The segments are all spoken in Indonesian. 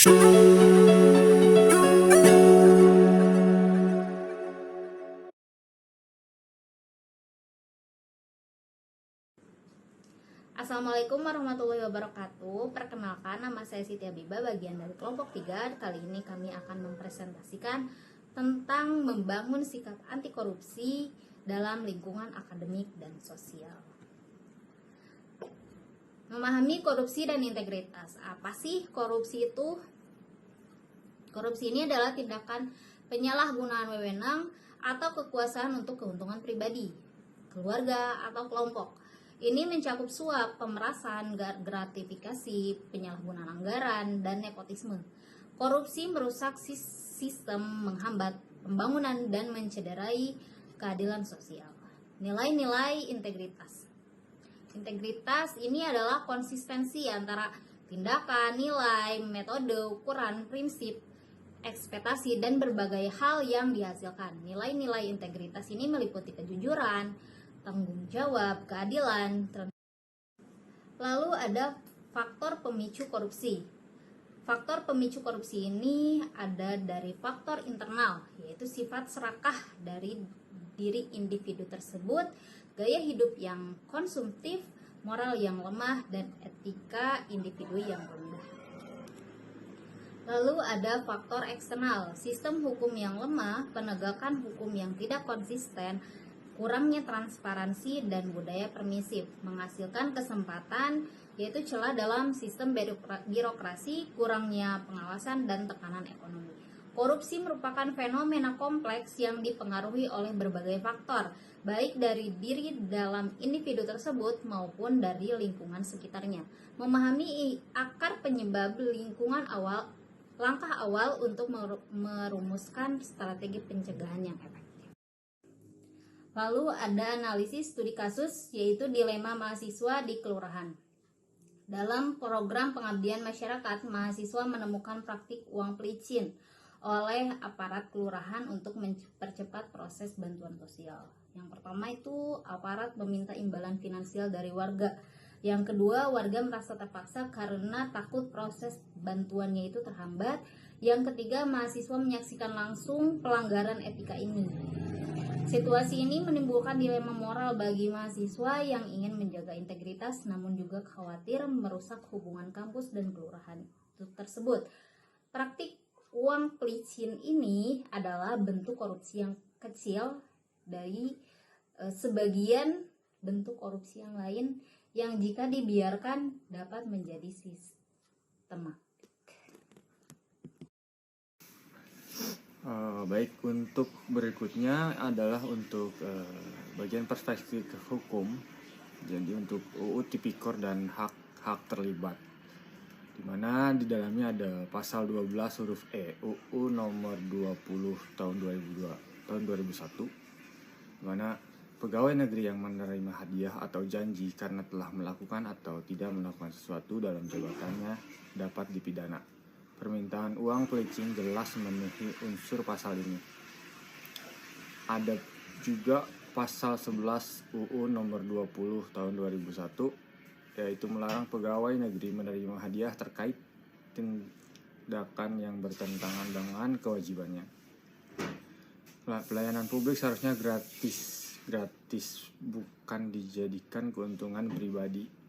Assalamualaikum warahmatullahi wabarakatuh. Perkenalkan, nama saya Siti Habibah, bagian dari kelompok 3. Kali ini kami akan mempresentasikan tentang membangun sikap anti korupsi dalam lingkungan akademik dan sosial. Memahami korupsi dan integritas. Apa sih korupsi itu? Korupsi ini adalah tindakan penyalahgunaan wewenang atau kekuasaan untuk keuntungan pribadi, keluarga, atau kelompok. Ini mencakup suap, pemerasan, gratifikasi, penyalahgunaan anggaran, dan nepotisme. Korupsi merusak sistem, menghambat pembangunan, dan mencederai keadilan sosial. Nilai-nilai integritas. Integritas ini adalah konsistensi antara tindakan, nilai, metode, ukuran, prinsip, ekspektasi, dan berbagai hal yang dihasilkan. Nilai-nilai integritas ini meliputi kejujuran, tanggung jawab, keadilan. Lalu ada faktor pemicu korupsi. Faktor pemicu korupsi ini ada dari faktor internal, yaitu sifat serakah dari diri individu tersebut, gaya hidup yang konsumtif, moral yang lemah, dan etika individu yang rendah. Lalu ada faktor eksternal, sistem hukum yang lemah, penegakan hukum yang tidak konsisten, kurangnya transparansi, dan budaya permisif, menghasilkan kesempatan yaitu celah dalam sistem birokrasi, kurangnya pengawasan, dan tekanan ekonomi. Korupsi merupakan fenomena kompleks yang dipengaruhi oleh berbagai faktor, baik dari diri dalam individu tersebut maupun dari lingkungan sekitarnya. Memahami akar penyebab lingkungan langkah awal untuk merumuskan strategi pencegahan yang efektif. Lalu ada analisis studi kasus, yaitu dilema mahasiswa di kelurahan. Dalam program pengabdian masyarakat, mahasiswa menemukan praktik uang pelicin oleh aparat kelurahan untuk mempercepat proses bantuan sosial. Yang pertama itu aparat meminta imbalan finansial dari warga. Yang kedua, warga merasa terpaksa karena takut proses bantuannya itu terhambat. Yang ketiga, mahasiswa menyaksikan langsung pelanggaran etika ini. Situasi ini menimbulkan dilema moral bagi mahasiswa yang ingin menjaga integritas namun juga khawatir merusak hubungan kampus dan kelurahan tersebut. Praktik uang pelicin ini adalah bentuk korupsi yang kecil dari sebagian bentuk korupsi yang lain yang jika dibiarkan dapat menjadi sistematik. Baik, untuk berikutnya adalah untuk bagian perspektif hukum. Jadi untuk UU Tipikor dan hak di mana di dalamnya ada pasal 12 huruf E UU nomor 20 tahun 2001, di mana pegawai negeri yang menerima hadiah atau janji karena telah melakukan atau tidak melakukan sesuatu dalam jabatannya dapat dipidana. Permintaan uang pelicin jelas memenuhi unsur pasal ini. Ada juga pasal 11 UU nomor 20 tahun 2001, yaitu melarang pegawai negeri menerima hadiah terkait tindakan yang bertentangan dengan kewajibannya. Pelayanan publik seharusnya gratis, bukan dijadikan keuntungan pribadi.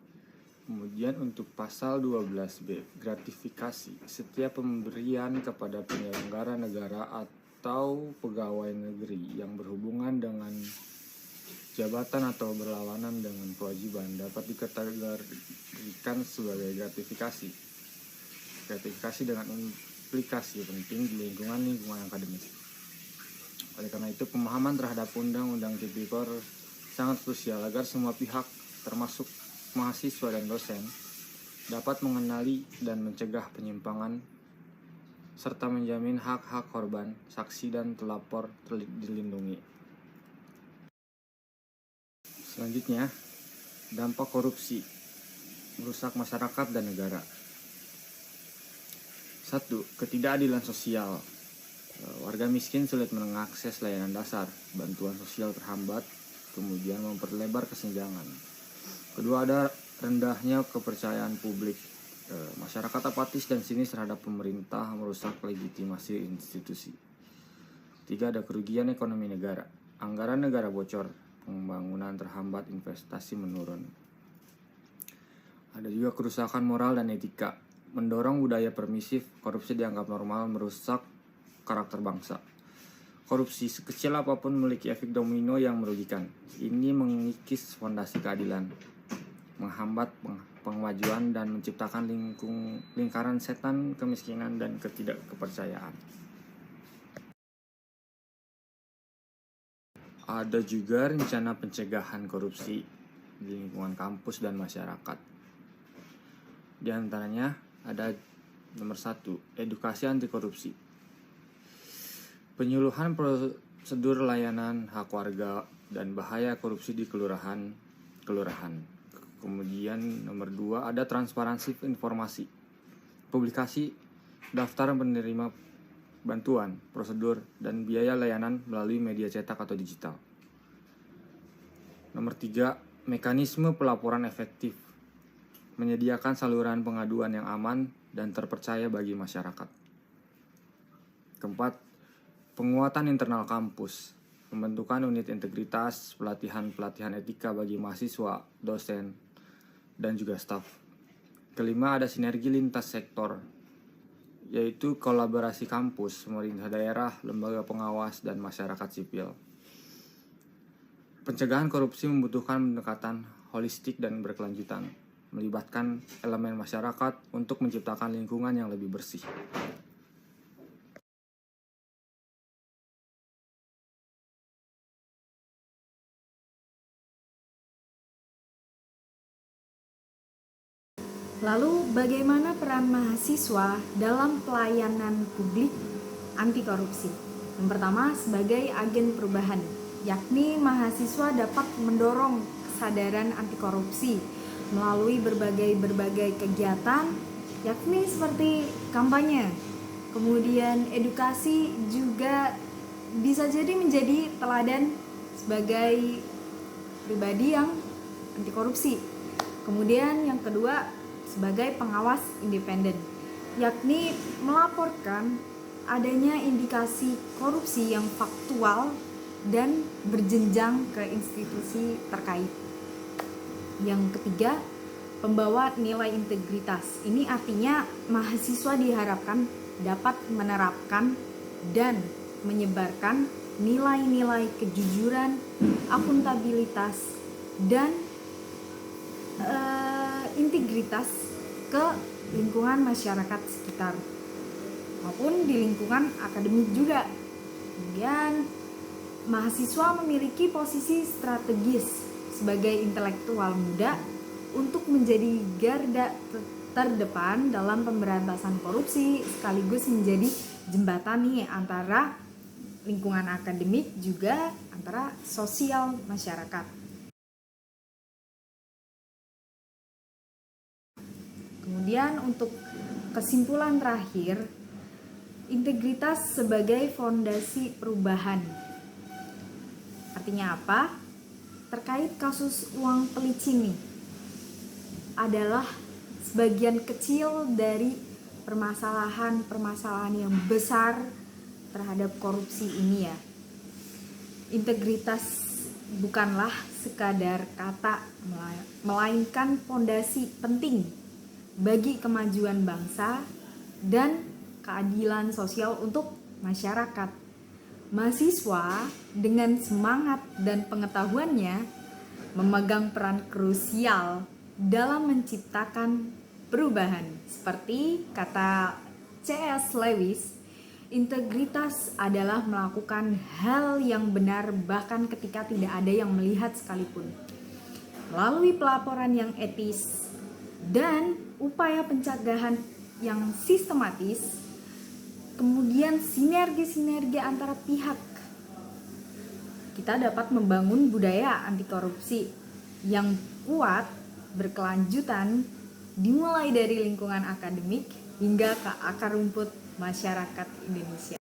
Kemudian untuk pasal 12B, gratifikasi. Setiap pemberian kepada penyelenggara negara atau pegawai negeri yang berhubungan dengan jabatan atau berlawanan dengan kewajiban dapat dikategorikan sebagai gratifikasi. Gratifikasi dengan implikasi penting di lingkungan akademis. Oleh karena itu, pemahaman terhadap Undang-Undang Tipikor sangat krusial agar semua pihak, termasuk mahasiswa dan dosen, dapat mengenali dan mencegah penyimpangan serta menjamin hak-hak korban, saksi, dan pelapor dilindungi. Selanjutnya, dampak korupsi merusak masyarakat dan negara. 1. Ketidakadilan sosial. Warga miskin sulit mengakses layanan dasar, bantuan sosial terhambat, kemudian memperlebar kesenjangan. Kedua, ada rendahnya kepercayaan publik Masyarakat apatis dan sinis terhadap pemerintah merusak legitimasi institusi. 3. Ada kerugian ekonomi negara. Anggaran negara bocor, pembangunan terhambat, investasi menurun. Ada juga kerusakan moral dan etika, mendorong budaya permisif, korupsi dianggap normal, merusak karakter bangsa. Korupsi sekecil apapun memiliki efek domino yang merugikan. Ini mengikis fondasi keadilan, menghambat pengajuan dan menciptakan lingkaran setan, kemiskinan, dan ketidakkepercayaan. Ada juga rencana pencegahan korupsi di lingkungan kampus dan masyarakat. Di antaranya ada nomor 1, edukasi anti korupsi. Penyuluhan prosedur layanan hak warga dan bahaya korupsi di kelurahan. Kemudian nomor 2, ada transparansi informasi. Publikasi daftar penerima bantuan, prosedur, dan biaya layanan melalui media cetak atau digital. Nomor 3, mekanisme pelaporan efektif. Menyediakan saluran pengaduan yang aman dan terpercaya bagi masyarakat. Keempat, penguatan internal kampus. Pembentukan unit integritas, pelatihan etika bagi mahasiswa, dosen, dan juga staf. Kelima, ada sinergi lintas sektor, yaitu kolaborasi kampus, pemerintah daerah, lembaga pengawas, dan masyarakat sipil. Pencegahan korupsi membutuhkan pendekatan holistik dan berkelanjutan, melibatkan elemen masyarakat untuk menciptakan lingkungan yang lebih bersih. Lalu, bagaimana peran mahasiswa dalam pelayanan publik anti korupsi? Yang pertama, sebagai agen perubahan, yakni mahasiswa dapat mendorong kesadaran anti korupsi melalui berbagai kegiatan, yakni seperti kampanye. Kemudian edukasi juga bisa jadi menjadi teladan sebagai pribadi yang anti korupsi. Kemudian yang kedua, sebagai pengawas independen, yakni melaporkan adanya indikasi korupsi yang faktual dan berjenjang ke institusi terkait. Yang ketiga, pembawa nilai integritas. Ini artinya mahasiswa diharapkan dapat menerapkan dan menyebarkan nilai-nilai kejujuran, akuntabilitas, dan integritas ke lingkungan masyarakat sekitar maupun di lingkungan akademik juga. Kemudian mahasiswa memiliki posisi strategis sebagai intelektual muda untuk menjadi garda terdepan dalam pemberantasan korupsi, sekaligus menjadi jembatan nih antara lingkungan akademik juga antara sosial masyarakat. Kemudian untuk kesimpulan terakhir, integritas sebagai fondasi perubahan. Artinya apa? Terkait kasus uang pelicin nih, adalah sebagian kecil dari permasalahan yang besar terhadap korupsi ini ya. Integritas bukanlah sekadar kata, melainkan fondasi penting bagi kemajuan bangsa dan keadilan sosial untuk masyarakat. Mahasiswa dengan semangat dan pengetahuannya memegang peran krusial dalam menciptakan perubahan. Seperti kata C.S. Lewis, integritas adalah melakukan hal yang benar bahkan ketika tidak ada yang melihat sekalipun. Melalui pelaporan yang etis dan upaya pencegahan yang sistematis, kemudian sinergi antara pihak, kita dapat membangun budaya anti korupsi yang kuat, berkelanjutan, dimulai dari lingkungan akademik hingga ke akar rumput masyarakat Indonesia.